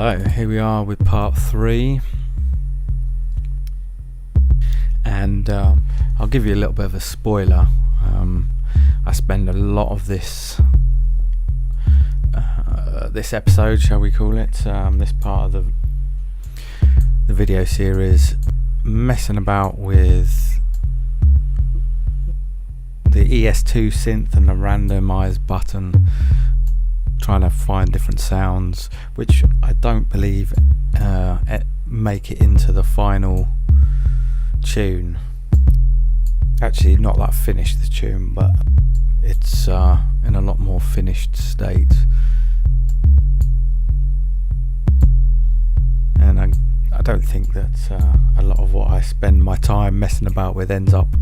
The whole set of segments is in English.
Hello, here we are with part 3, and I'll give you a little bit of a spoiler. I spend a lot of this episode, shall we call it, this part of the video series, messing about with the ES2 synth and the randomize button, trying to find different sounds which I don't believe make it into the final tune. Actually, not that I finished the tune, but it's in a lot more finished state, and I don't think that a lot of what I spend my time messing about with ends up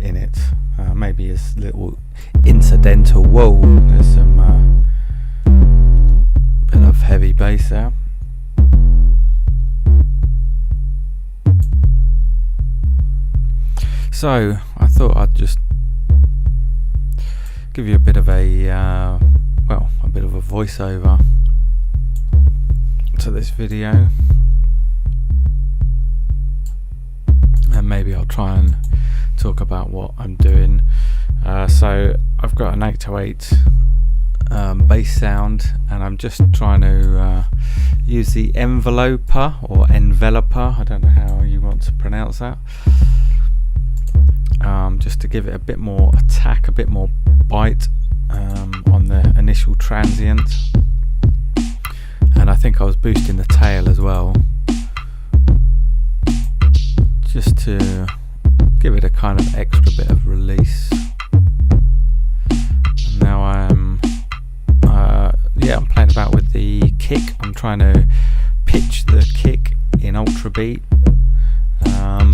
in it. Maybe as little incidental. Whoa, there's some bit of heavy bass there. So I thought I'd just give you a bit of a bit of a voiceover to this video, and maybe I'll try and talk about what I'm doing. So I've got an 808 bass sound, and I'm just trying to use the enveloper or enveloper, I don't know how you want to pronounce that, just to give it a bit more attack, a bit more bite on the initial transient. And I think I was boosting the tail as well, just to give it a kind of extra bit of release. And now I'm playing about with the kick. I'm trying to pitch the kick in ultra beat.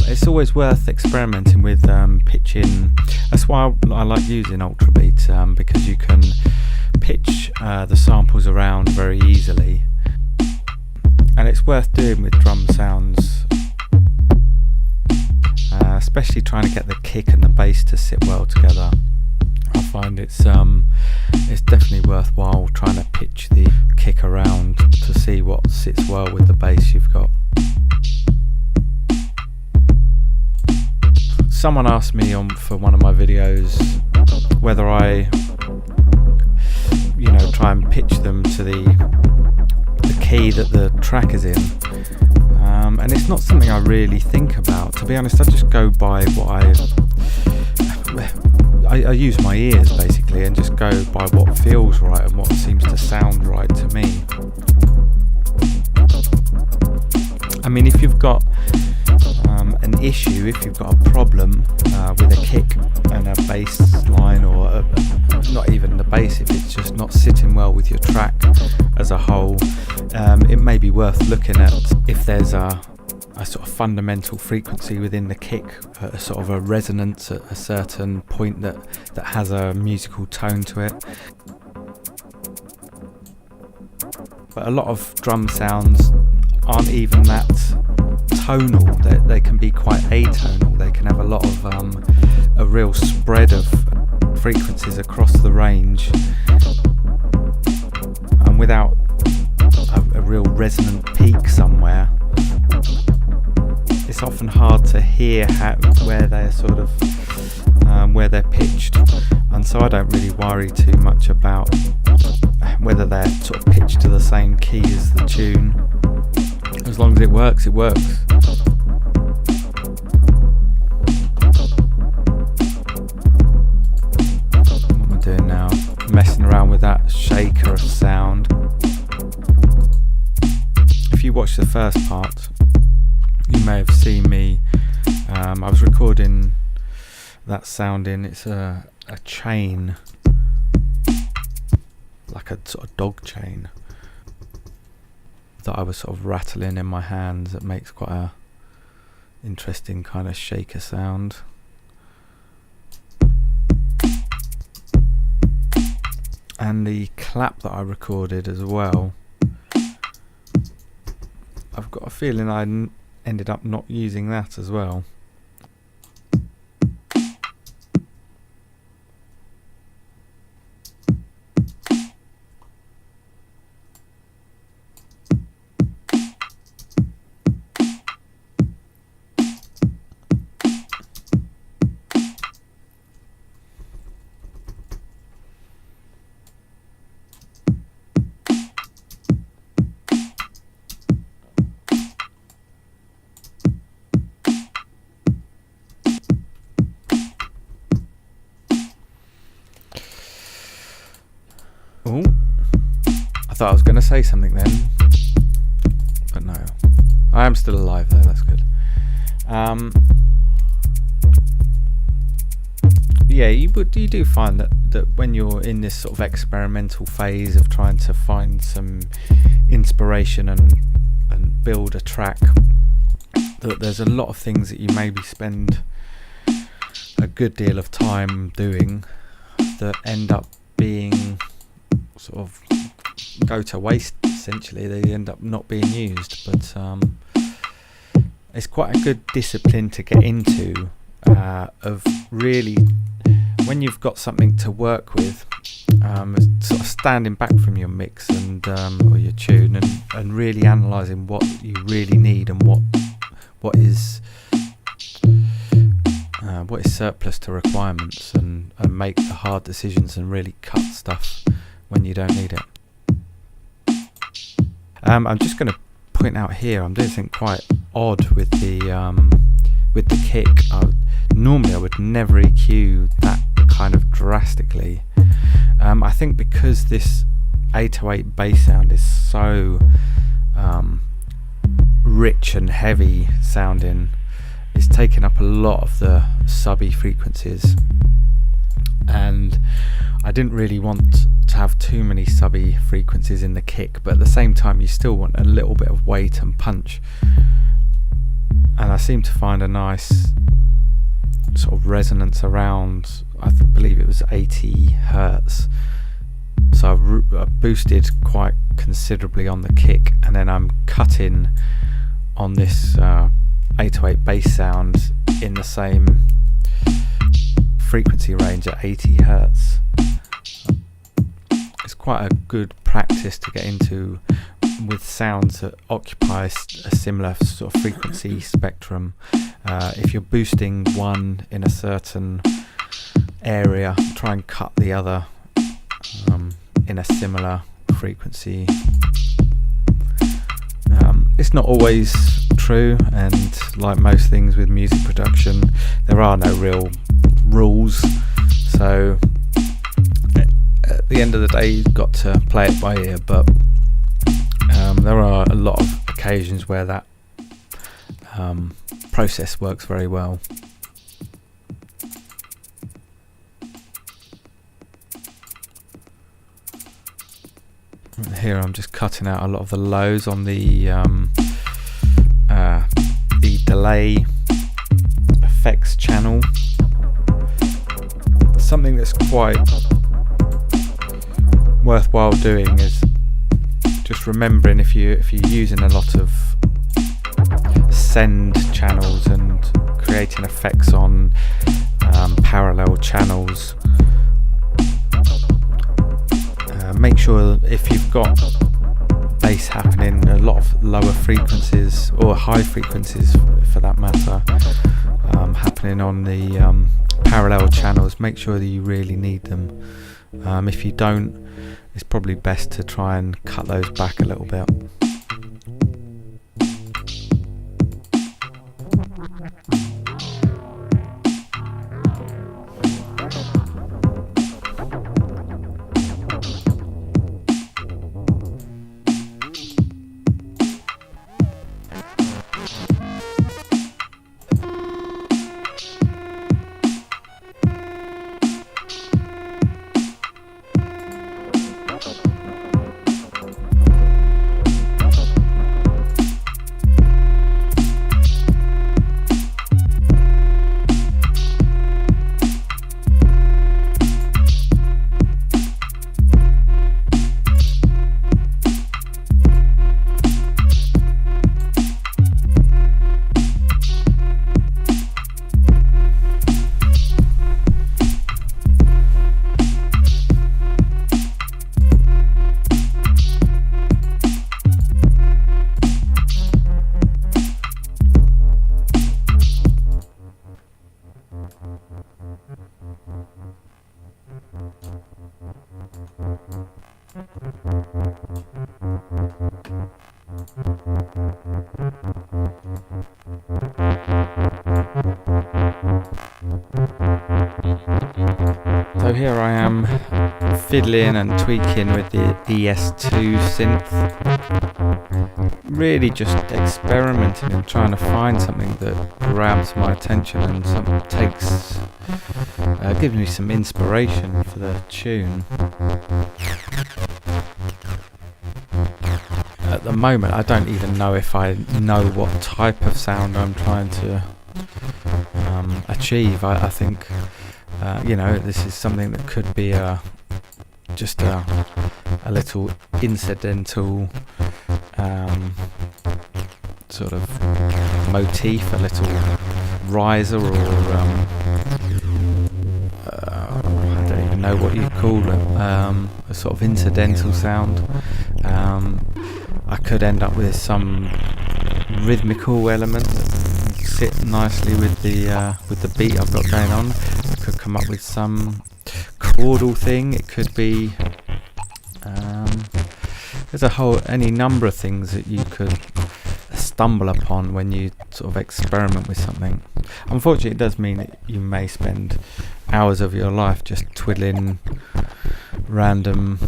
It's always worth experimenting with pitching. That's why I like using ultra beat, because you can pitch the samples around very easily, and it's worth doing with drum sounds, especially trying to get the kick and the bass to sit well together. I find it's definitely worthwhile trying to pitch the kick around to see what sits well with the bass you've got. Someone asked me for one of my videos whether I try and pitch them to the key that the track is in, and it's not something I really think about, to be honest. I just go by what I use my ears basically, and just go by what feels right and what seems to sound right to me. I mean, if you've got an issue, if you've got a problem with a kick and a bass line, or not even the bass, if it's just not sitting well with your track as a whole, it may be worth looking at if there's a sort of fundamental frequency within the kick, a sort of a resonance at a certain point that has a musical tone to it. But a lot of drum sounds aren't even that tonal. They can be quite atonal. They can have a lot of a real spread of frequencies across the range, and without a real resonant peak somewhere, it's often hard to hear where they're sort of where they're pitched. And so I don't really worry too much about whether they're sort of pitched to the same key as the tune. As long as it works, it works. What am I doing now? Messing around with that shaker sound. If you watch the first part, you may have seen me. I was recording that sound in. It's a chain, like a sort of dog chain, that I was sort of rattling in my hands. That makes quite a interesting kind of shaker sound. And the clap that I recorded as well, I've got a feeling I ended up not using that as well. Oh, I thought I was going to say something then, but no. I am still alive though, that's good. Yeah, you do find that when you're in this sort of experimental phase of trying to find some inspiration and build a track, that there's a lot of things that you maybe spend a good deal of time doing that end up being sort of go to waste. Essentially, they end up not being used, but it's quite a good discipline to get into, of really, when you've got something to work with, sort of standing back from your mix and or your tune and really analysing what you really need and what is surplus to requirements, and make the hard decisions and really cut stuff when you don't need it. I'm just going to point out here, I'm doing something quite odd with the kick. Normally I would never EQ that kind of drastically. I think because this 808 bass sound is so rich and heavy sounding, it's taking up a lot of the subby frequencies, and I didn't really want to have too many subby frequencies in the kick, but at the same time you still want a little bit of weight and punch, and I seem to find a nice sort of resonance around, I believe it was 80 hertz. So I've boosted quite considerably on the kick, and then I'm cutting on this 808 bass sound in the same frequency range at 80 hertz. It's quite a good practice to get into with sounds that occupy a similar sort of frequency spectrum. If you're boosting one in a certain area, try and cut the other in a similar frequency. It's not always true, and like most things with music production, there are no real rules, so at the end of the day you've got to play it by ear, but there are a lot of occasions where that process works very well. Here I'm just cutting out a lot of the lows on the delay effects channel. Something that's quite worthwhile doing is just remembering, if you're using a lot of send channels and creating effects on parallel channels, make sure if you've got bass happening, a lot of lower frequencies or high frequencies for that matter, happening on the parallel channels, make sure that you really need them. If you don't, it's probably best to try and cut those back a little bit. So here I am fiddling and tweaking with the ES2 synth. Really just experimenting and trying to find something that grabs my attention and gives me some inspiration for the tune. At the moment, I don't even know if I know what type of sound I'm trying to achieve. I think, this is something that could be just a little incidental sort of motif, a little riser, or I don't even know what you call it, a sort of incidental sound. I could end up with some rhythmical element that sit nicely with the beat I've got going on. I could come up with some chordal thing. It could be there's any number of things that you could stumble upon when you sort of experiment with something. Unfortunately, it does mean that you may spend hours of your life just twiddling random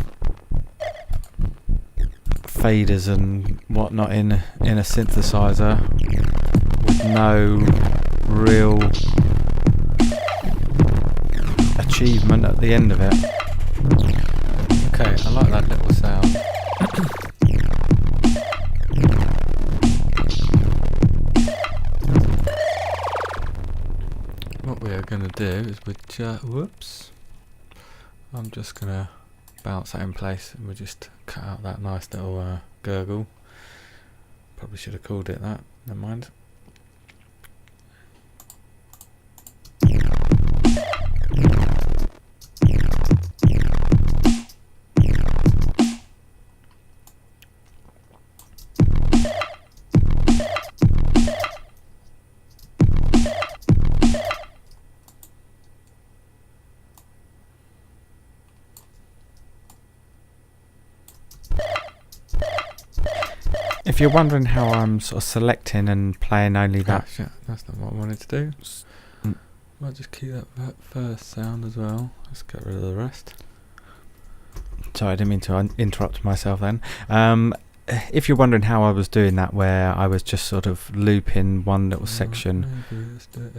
faders and whatnot in a synthesizer with no real achievement at the end of it. Okay, I like that little sound. What we are going to do is I'm just going to bounce that in place, and we'll just cut out that nice little gurgle. Probably should have called it that, never mind. If you're wondering how I'm sort of selecting and playing only that... shit, that's not what I wanted to do. I'll just keep that first sound as well. Let's get rid of the rest. Sorry, I didn't mean to interrupt myself then. If you're wondering how I was doing that, where I was just sort of looping one little section... Let's do it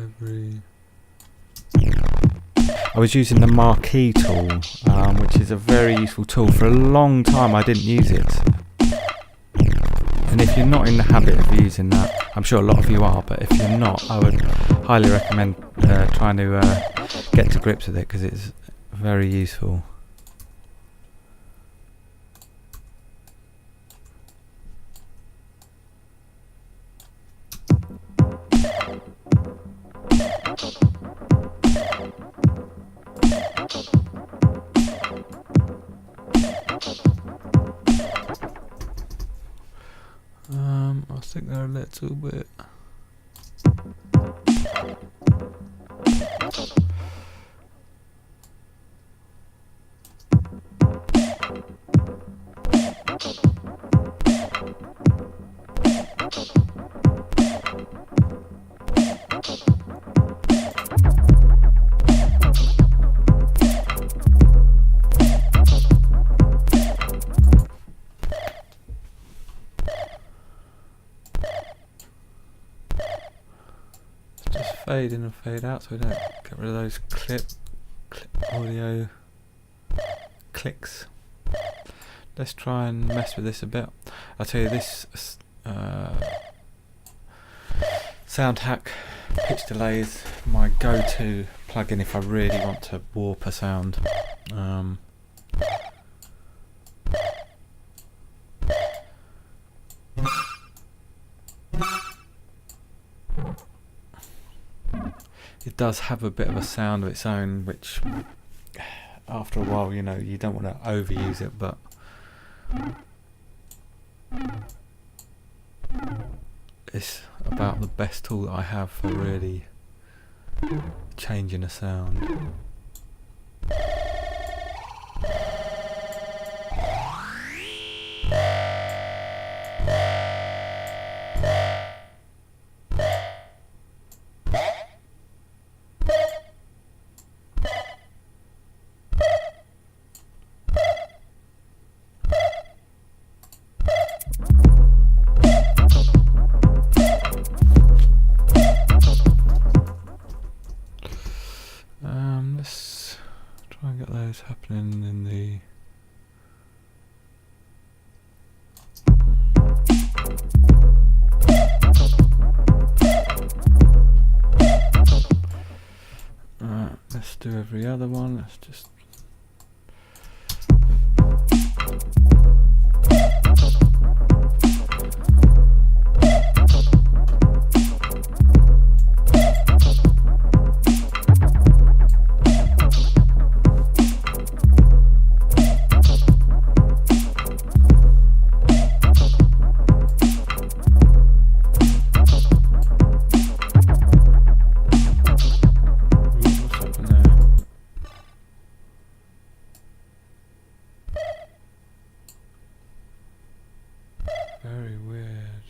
I was using the marquee tool, which is a very useful tool. For a long time I didn't use it. And if you're not in the habit of using that, I'm sure a lot of you are, but if you're not, I would highly recommend trying to get to grips with it, because it's very useful. I think they're a little bit... fade in and fade out, so we don't get rid of those clip audio clicks. Let's try and mess with this a bit. I'll tell you, this Sound Hack pitch delay is my go-to plugin if I really want to warp a sound. It does have a bit of a sound of its own, which after a while, you know, you don't want to overuse it, but it's about the best tool that I have for really changing a sound. Let's try and get those happening in the. Let's do every other one. Let's just. Very weird.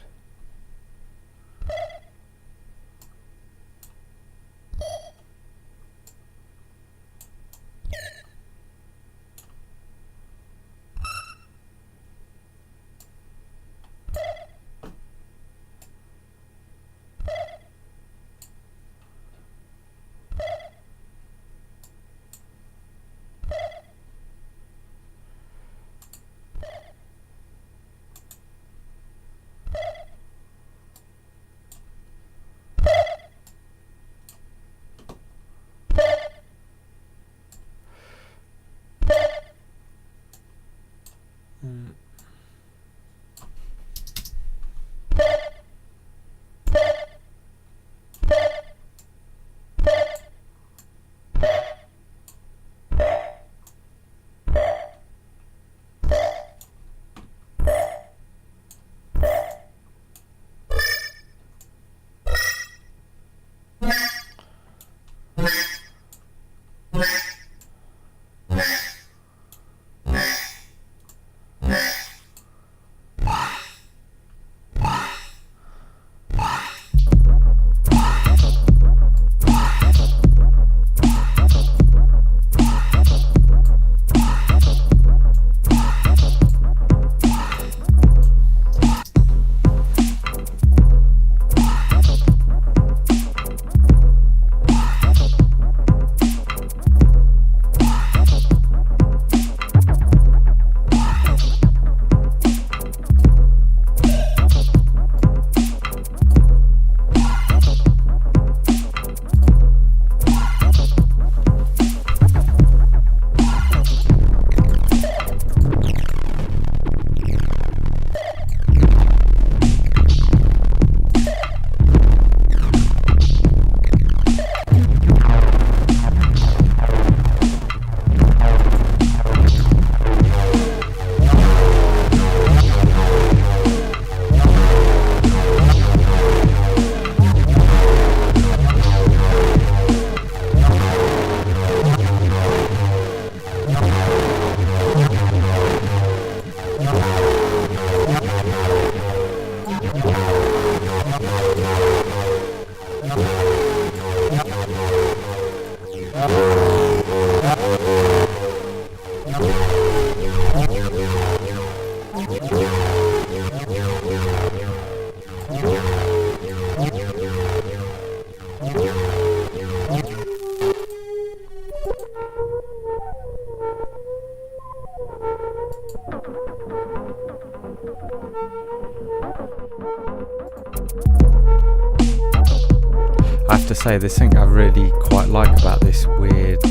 I have to say, there's something I really quite like about this weird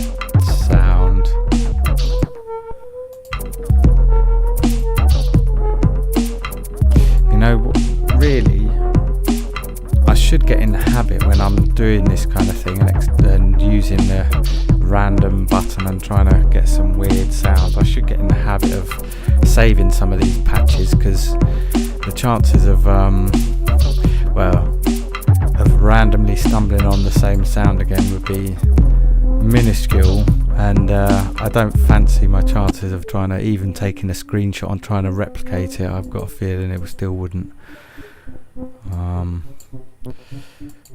sound. You know, really, I should get in the habit when I'm doing this kind of thing and using the random button and trying to get some weird sounds. I should get in the habit of saving some of these patches, because the chances of randomly stumbling on the same sound again would be minuscule, and I don't fancy my chances of trying to even taking a screenshot and trying to replicate it. I've got a feeling it still wouldn't,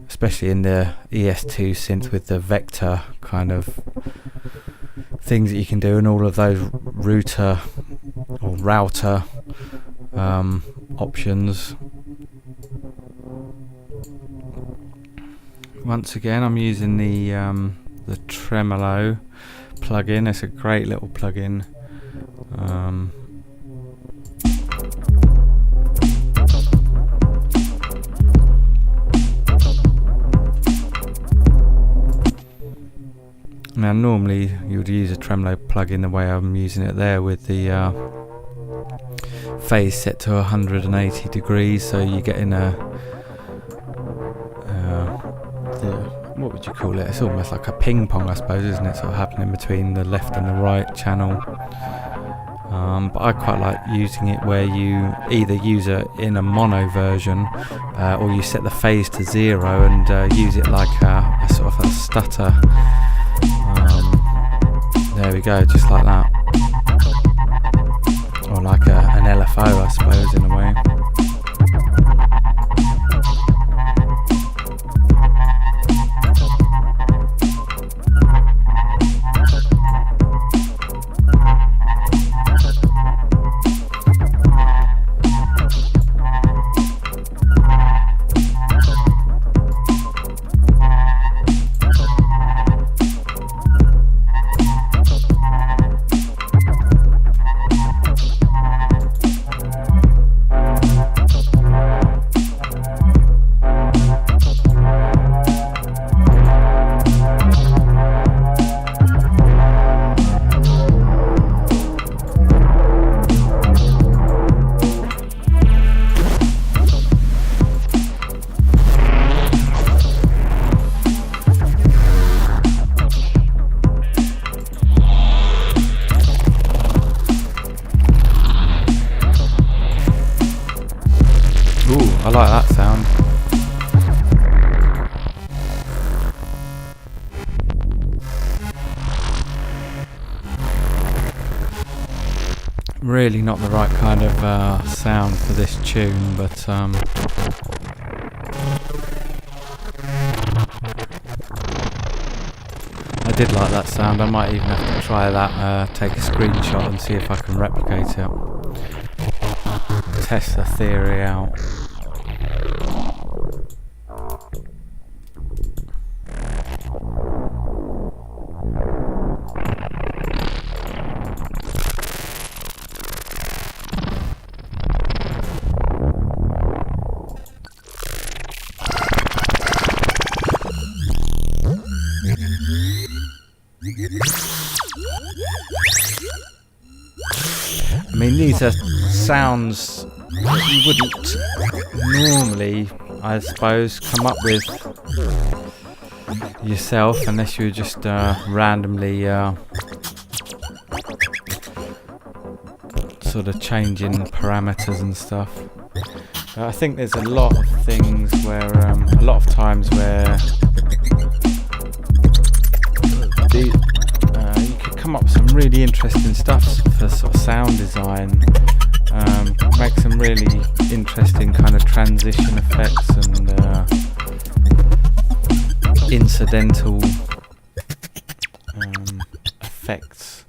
especially in the ES2 synth with the vector kind of things that you can do and all of those router options. Once again, I'm using the the tremolo plugin. It's a great little plugin. Now normally you would use a tremolo plugin the way I'm using it there, with the phase set to 180 degrees, so you're getting what would you call it? It's almost like a ping pong, I suppose, isn't it? Sort of happening between the left and the right channel. But I quite like using it where you either use it in a mono version, or you set the phase to 0 and use it like a sort of a stutter. There we go, just like that. Or like an LFO, I suppose, in a way. I like that sound. Really not the right kind of sound for this tune, but I did like that sound. I might even have to try that, take a screenshot and see if I can replicate it. Test the theory out. I mean, these are sounds that you wouldn't normally, I suppose, come up with yourself unless you were just randomly sort of changing parameters and stuff. I think there's a lot of things where, a lot of times where you could come up with some really interesting stuff for sort of sound design. Make some really interesting kind of transition effects and incidental effects.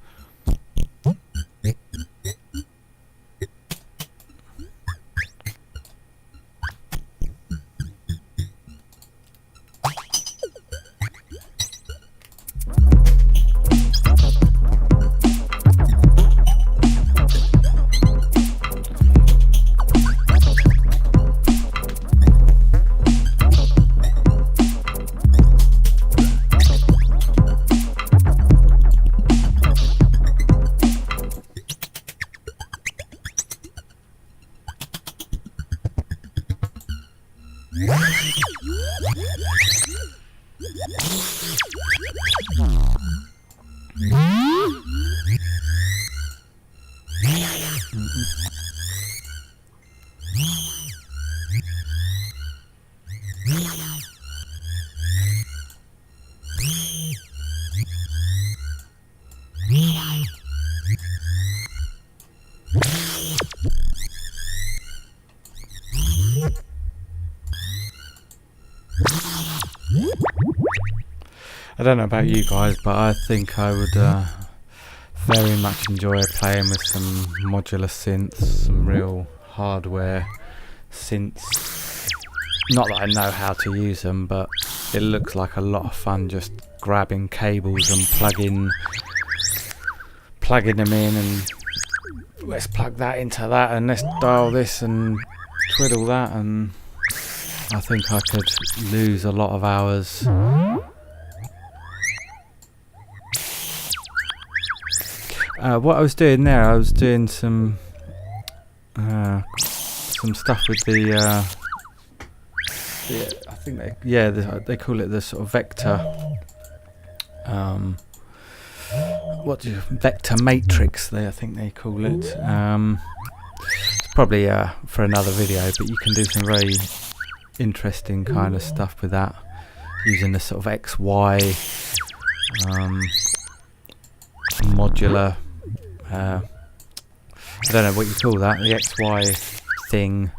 I don't know about you guys, but I think I would very much enjoy playing with some modular synths, some real hardware synths. Not that I know how to use them, but it looks like a lot of fun just grabbing cables and plugging them in, and let's plug that into that, and let's dial this and twiddle that, and I think I could lose a lot of hours. What I was doing there, I was doing some stuff with the I think they call it the sort of vector vector matrix, I think they call it. It's probably for another video, but you can do some very interesting kind of stuff with that, using the sort of XY modular, I don't know what you call that, the XY thing.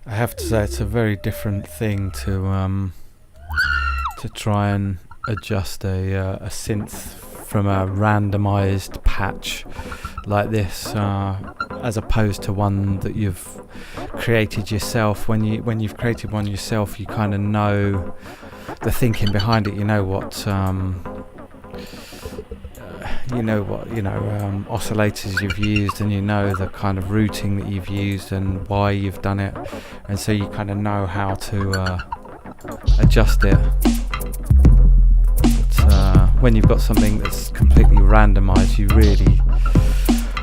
I have to say, it's a very different thing to try and adjust a synth from a randomized patch like this, as opposed to one that you've created yourself. When you've created one yourself, you kind of know the thinking behind it. You know what oscillators you've used, and you know the kind of routing that you've used and why you've done it, and so you kind of know how to adjust it. But when you've got something that's completely randomized,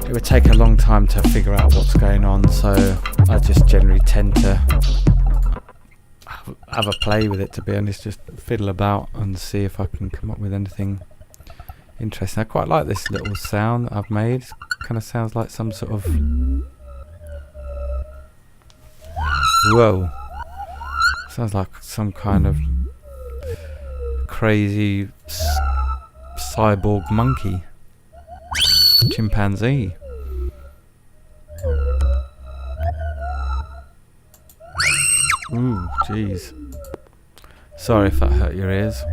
it would take a long time to figure out what's going on, so I just generally tend to have a play with it, to be honest, just fiddle about and see if I can come up with anything interesting. I quite like this little sound that I've made. It kind of sounds like some sort of... Whoa. Sounds like some kind of crazy cyborg monkey. Chimpanzee. Ooh, jeez. Sorry if that hurt your ears.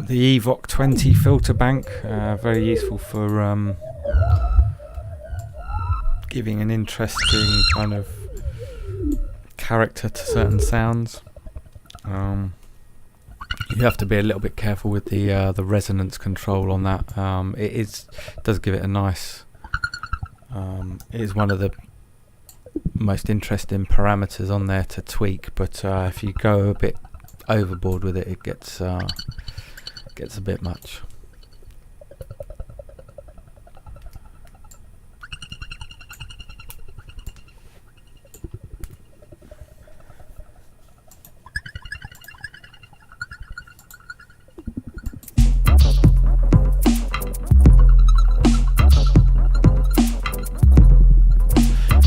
The Evoc 20 filter bank, very useful for giving an interesting kind of character to certain sounds. You have to be a little bit careful with the resonance control on that. It does give it a nice. It is one of the most interesting parameters on there to tweak, but if you go a bit overboard with it, it gets a bit much.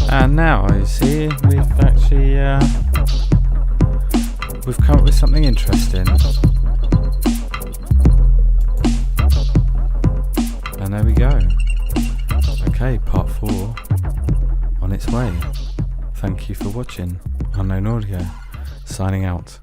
And now you see we've actually we've come up with something interesting. And there we go. Okay, part 4 on its way. Thank you for watching. Unknown Audio, signing out.